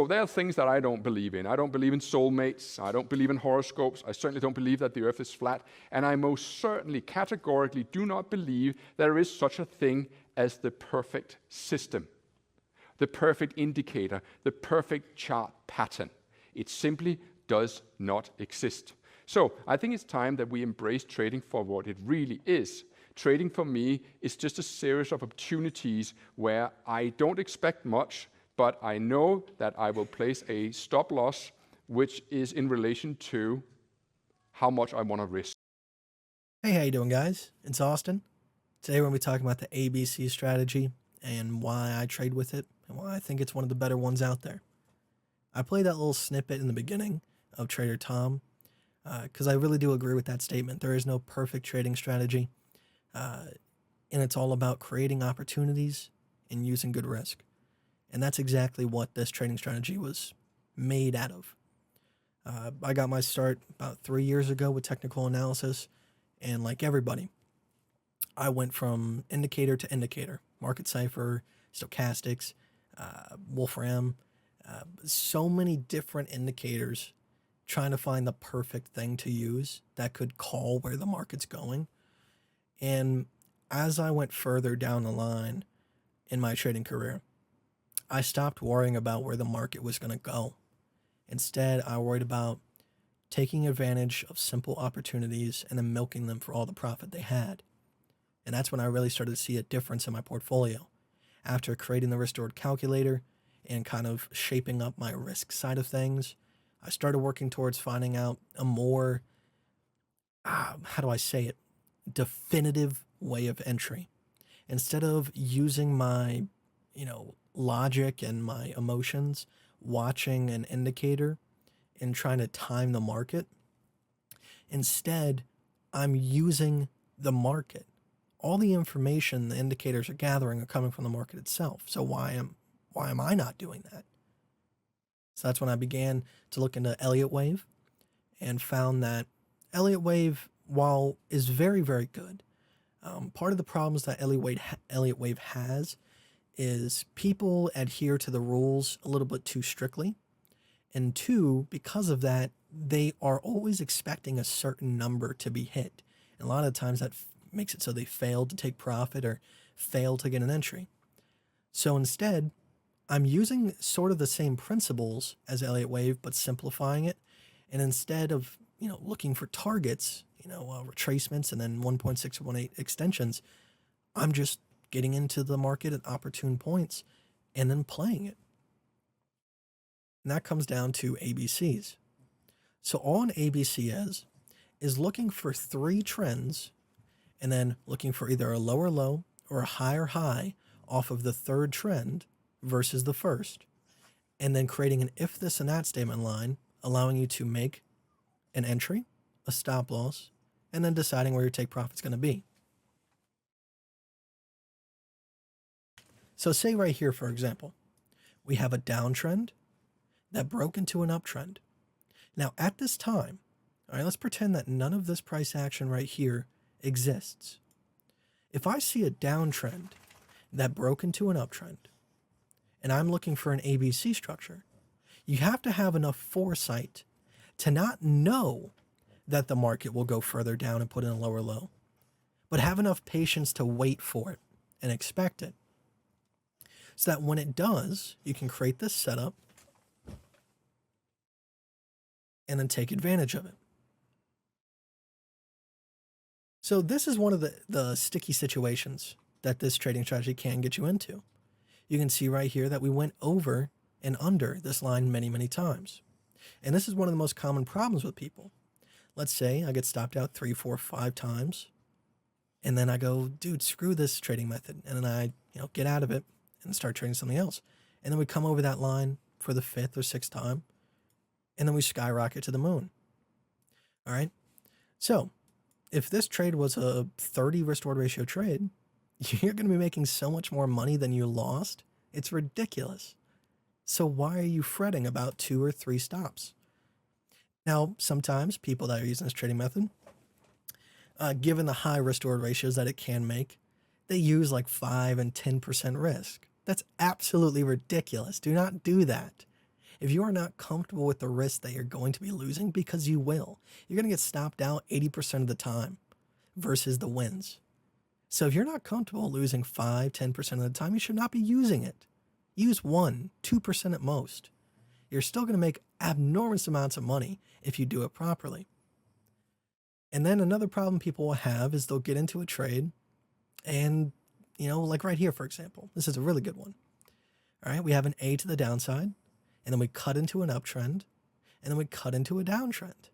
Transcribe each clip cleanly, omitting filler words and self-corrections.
So there are things that I don't believe in. I don't believe in soulmates. I don't believe in horoscopes. I certainly don't believe that the earth is flat. And I most certainly, categorically, do not believe there is such a thing as the perfect system, the perfect indicator, the perfect chart pattern. It simply does not exist. So I think it's time that we embrace trading for what it really is. Trading for me is just a series of opportunities where I don't expect much, but I know that I will place a stop loss, which is in relation to how much I want to risk. Hey, how you doing, guys? It's Austin. Today we're going to be talking about the ABC strategy and why I trade with it and why I think it's one of the better ones out there. I played that little snippet in the beginning of Trader Tom because I really do agree with that statement. There is no perfect trading strategy, and it's all about creating opportunities and using good risk. And that's exactly what this trading strategy was made out of. I got my start about 3 years ago with technical analysis, and like everybody, I went from indicator to indicator, market cipher, stochastics, Wolfram, so many different indicators trying to find the perfect thing to use that could call where the market's going. And as I went further down the line in my trading career, I stopped worrying about where the market was going to go. Instead, I worried about taking advantage of simple opportunities and then milking them for all the profit they had. And that's when I really started to see a difference in my portfolio. After creating the risk reward calculator and kind of shaping up my risk side of things, I started working towards finding out a more, how do I say it, definitive way of entry. Instead of using my, logic and my emotions, watching an indicator and trying to time the market, instead, I'm using the market. All the information the indicators are gathering are coming from the market itself. So why am I not doing that? So that's when I began to look into Elliott Wave and found that Elliott Wave, while is very, very good, part of the problems that Elliott Wave has is people adhere to the rules a little bit too strictly. And two, because of that, they are always expecting a certain number to be hit. And a lot of times that makes it so they fail to take profit or fail to get an entry. So instead, I'm using sort of the same principles as Elliott Wave, but simplifying it. And instead of, looking for targets, retracements and then 1.618 extensions, I'm just getting into the market at opportune points and then playing it. And that comes down to ABCs. So all an ABC is looking for 3 trends and then looking for either a lower low or a higher high off of the third trend versus the first. And then creating an if this and that statement line, allowing you to make an entry, a stop loss, and then deciding where your take profit's going to be. So say right here, for example, we have a downtrend that broke into an uptrend. Now at this time, all right, let's pretend that none of this price action right here exists. If I see a downtrend that broke into an uptrend and I'm looking for an ABC structure, you have to have enough foresight to not know that the market will go further down and put in a lower low, but have enough patience to wait for it and expect it. So that when it does, you can create this setup and then take advantage of it. So this is one of the sticky situations that this trading strategy can get you into. You can see right here that we went over and under this line many, many times. And this is one of the most common problems with people. Let's say I get stopped out 3, 4, 5 times, and then I go, dude, screw this trading method. And then I, get out of it and start trading something else. And then we come over that line for the 5th or 6th time, and then we skyrocket to the moon. All right. So if this trade was a 30 risk reward ratio trade, you're going to be making so much more money than you lost. It's ridiculous. So why are you fretting about 2 or 3 stops? Now, sometimes people that are using this trading method, given the high risk reward ratios that it can make, they use like 5 and 10% risk. That's absolutely ridiculous. Do not do that. If you are not comfortable with the risk that you're going to be losing, because you will, you're going to get stopped out 80% of the time versus the wins. So if you're not comfortable losing 5, 10% of the time, you should not be using it. Use 1, 2% at most. You're still going to make abnormous amounts of money if you do it properly. And then another problem people will have is they'll get into a trade and, like right here, for example, this is a really good one. All right, we have an A to the downside, and then we cut into an uptrend, and then we cut into a downtrend.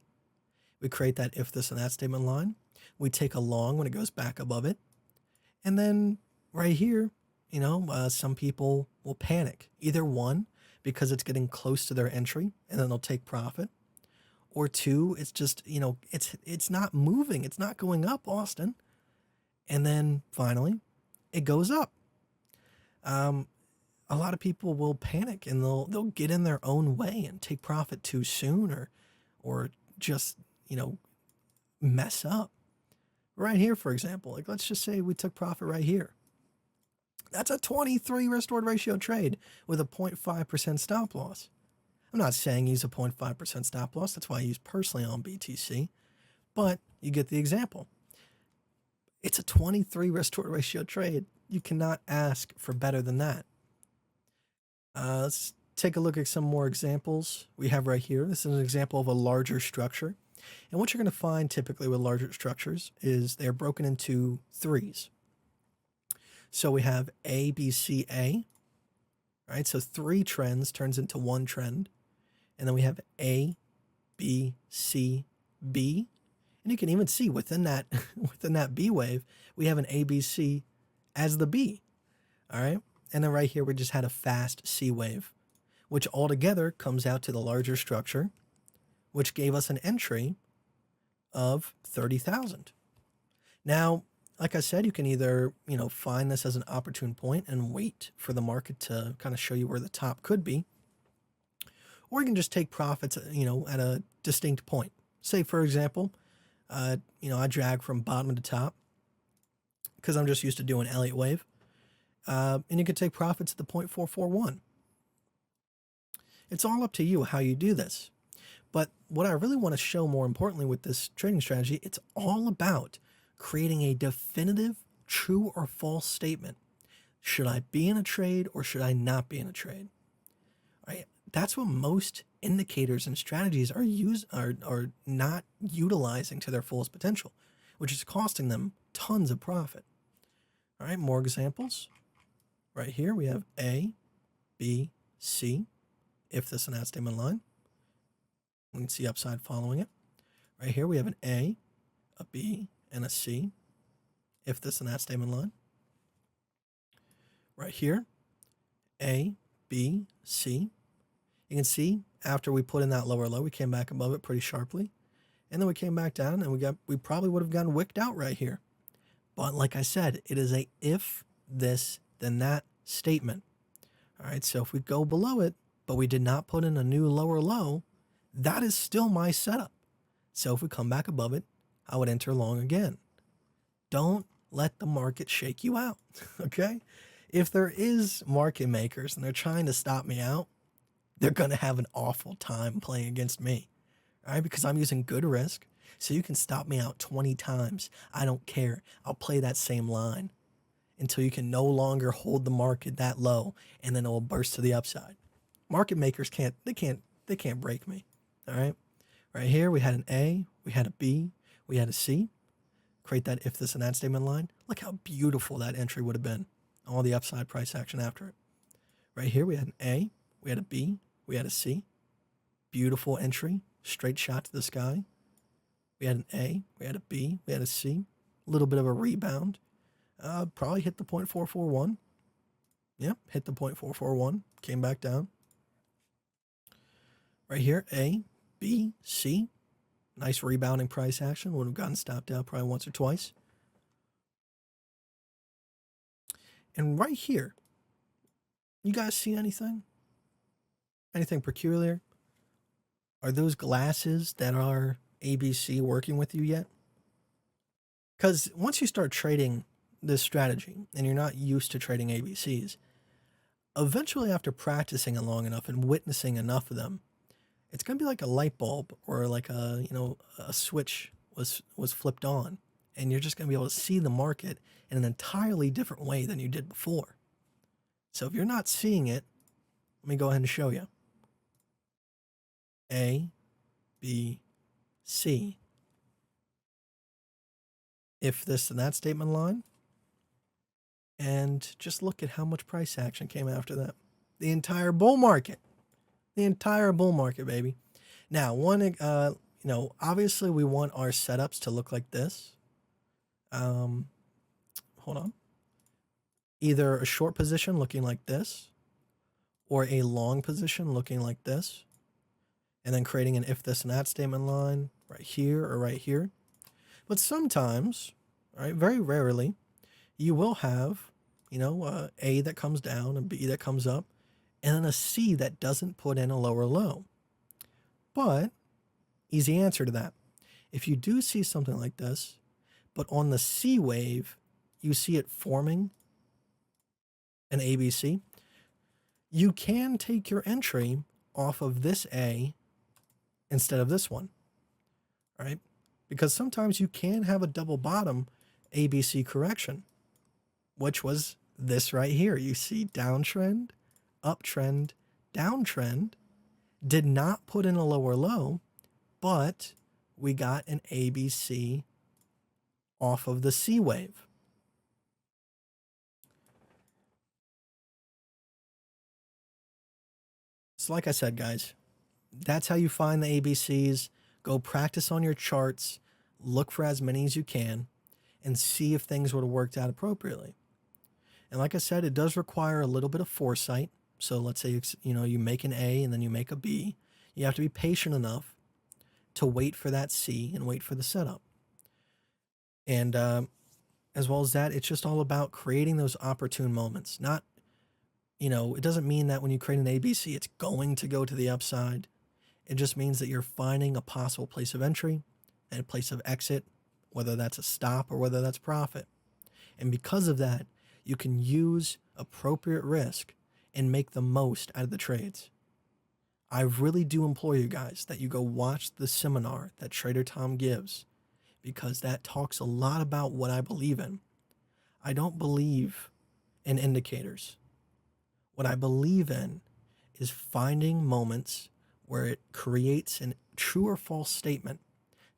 We create that if this and that statement line. We take a long when it goes back above it. And then right here, some people will panic. Either one, because it's getting close to their entry, and then they'll take profit. Or two, it's just, it's not moving. It's not going up, Austin. And then finally, it goes up. A lot of people will panic and they'll get in their own way and take profit too soon or just, mess up. Right here, for example, like let's just say we took profit right here. That's a 23 risk-reward ratio trade with a 0.5% stop loss. I'm not saying use a 0.5% stop loss. That's why I use personally on BTC. But you get the example. It's a 23 risk-reward ratio trade. You cannot ask for better than that. Let's take a look at some more examples we have right here. This is an example of a larger structure. And what you're going to find typically with larger structures is they're broken into threes. So we have A, B, C, A. Right? So 3 trends turns into 1 trend. And then we have A, B, C, B. And you can even see within that B wave, we have an ABC as the B. All right? And then right here, we just had a fast C wave, which altogether comes out to the larger structure, which gave us an entry of 30,000. Now, like I said, you can either, find this as an opportune point and wait for the market to kind of show you where the top could be, or you can just take profits, at a distinct point. Say, for example, I drag from bottom to top because I'm just used to doing Elliott wave. And you can take profits at the 0.441. It's all up to you how you do this. But what I really want to show more importantly with this trading strategy, it's all about creating a definitive true or false statement. Should I be in a trade or should I not be in a trade? Right? That's what most indicators and strategies are not utilizing to their fullest potential, which is costing them tons of profit. All right, more examples. Right here we have A, B, C, if this and that statement line. We can see upside following it. Right here we have an A, a B, and a C, if this and that statement line. Right here, A, B, C. You can see after we put in that lower low, we came back above it pretty sharply. And then we came back down and we probably would have gotten wicked out right here. But like I said, it is a if this then that statement. All right, so if we go below it, but we did not put in a new lower low, that is still my setup. So if we come back above it, I would enter long again. Don't let the market shake you out, okay? If there is market makers and they're trying to stop me out, they're going to have an awful time playing against me, all right? Because I'm using good risk, so you can stop me out 20 times. I don't care. I'll play that same line until you can no longer hold the market that low, and then it will burst to the upside. Market makers can't break me, all right? Right here, we had an A, we had a B, we had a C. Create that if this and that statement line. Look how beautiful that entry would have been. All the upside price action after it. Right here, we had an A, we had a B, we had a C. Beautiful entry, straight shot to the sky. We had an A, we had a B, we had a C. A little bit of a rebound. Probably hit the 0.441. Yep, hit the 0.441. Came back down. Right here, A, B, C. Nice rebounding price action. Would have gotten stopped out probably once or twice. And right here, you guys see anything? Anything peculiar? Are those glasses that are ABC working with you yet? Because once you start trading this strategy and you're not used to trading ABCs, Eventually, after practicing it long enough and witnessing enough of them, it's going to be like a light bulb or like a switch was flipped on, and you're just going to be able to see the market in an entirely different way than you did before. So if you're not seeing it, let me go ahead and show you. A, B, C. If this and that statement line, and just look at how much price action came after that. The entire bull market. The entire bull market, baby. Now, obviously we want our setups to look like this. Hold on. Either a short position looking like this, or a long position looking like this, and then creating an if this and that statement line right here or right here. But sometimes, right, very rarely, you will have, A that comes down, a B that comes up, and then a C that doesn't put in a lower low. But, easy answer to that. If you do see something like this, but on the C wave, you see it forming an ABC, you can take your entry off of this A instead of this one, right? Because sometimes you can have a double bottom ABC correction, which was this right here. You see downtrend, uptrend, downtrend, did not put in a lower low, but we got an ABC off of the C wave. So like I said, guys, that's how you find the ABCs. Go practice on your charts, look for as many as you can, and see if things would have worked out appropriately. And like I said, it does require a little bit of foresight. So let's say, you make an A and then you make a B. You have to be patient enough to wait for that C and wait for the setup. And as well as that, it's just all about creating those opportune moments. Not, it doesn't mean that when you create an ABC, it's going to go to the upside. It just means that you're finding a possible place of entry and a place of exit, whether that's a stop or whether that's profit. And because of that, you can use appropriate risk and make the most out of the trades. I really do implore you guys that you go watch the seminar that Trader Tom gives, because that talks a lot about what I believe in. I don't believe in indicators. What I believe in is finding moments where it creates a true or false statement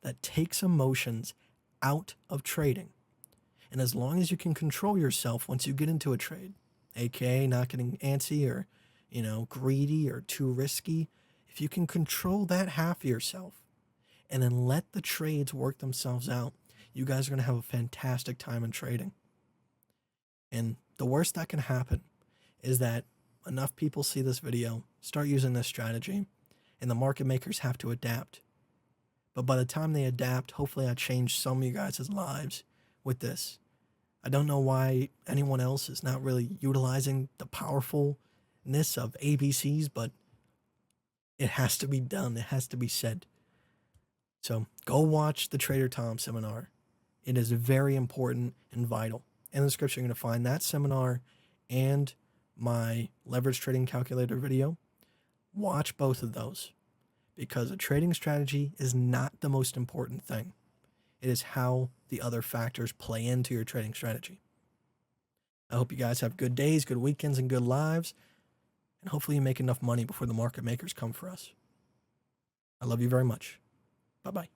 that takes emotions out of trading. And as long as you can control yourself once you get into a trade, aka not getting antsy or, greedy or too risky, if you can control that half of yourself and then let the trades work themselves out, you guys are going to have a fantastic time in trading. And the worst that can happen is that enough people see this video, start using this strategy, and the market makers have to adapt. But by the time they adapt, hopefully I change some of you guys' lives with this. I don't know why anyone else is not really utilizing the powerfulness of ABCs, but it has to be done. It has to be said. So go watch the Trader Tom seminar. It is very important and vital. In the description, you're going to find that seminar and my leverage trading calculator video. Watch both of those, because a trading strategy is not the most important thing. It is how the other factors play into your trading strategy. I hope you guys have good days, good weekends, and good lives. And hopefully you make enough money before the market makers come for us. I love you very much. Bye-bye.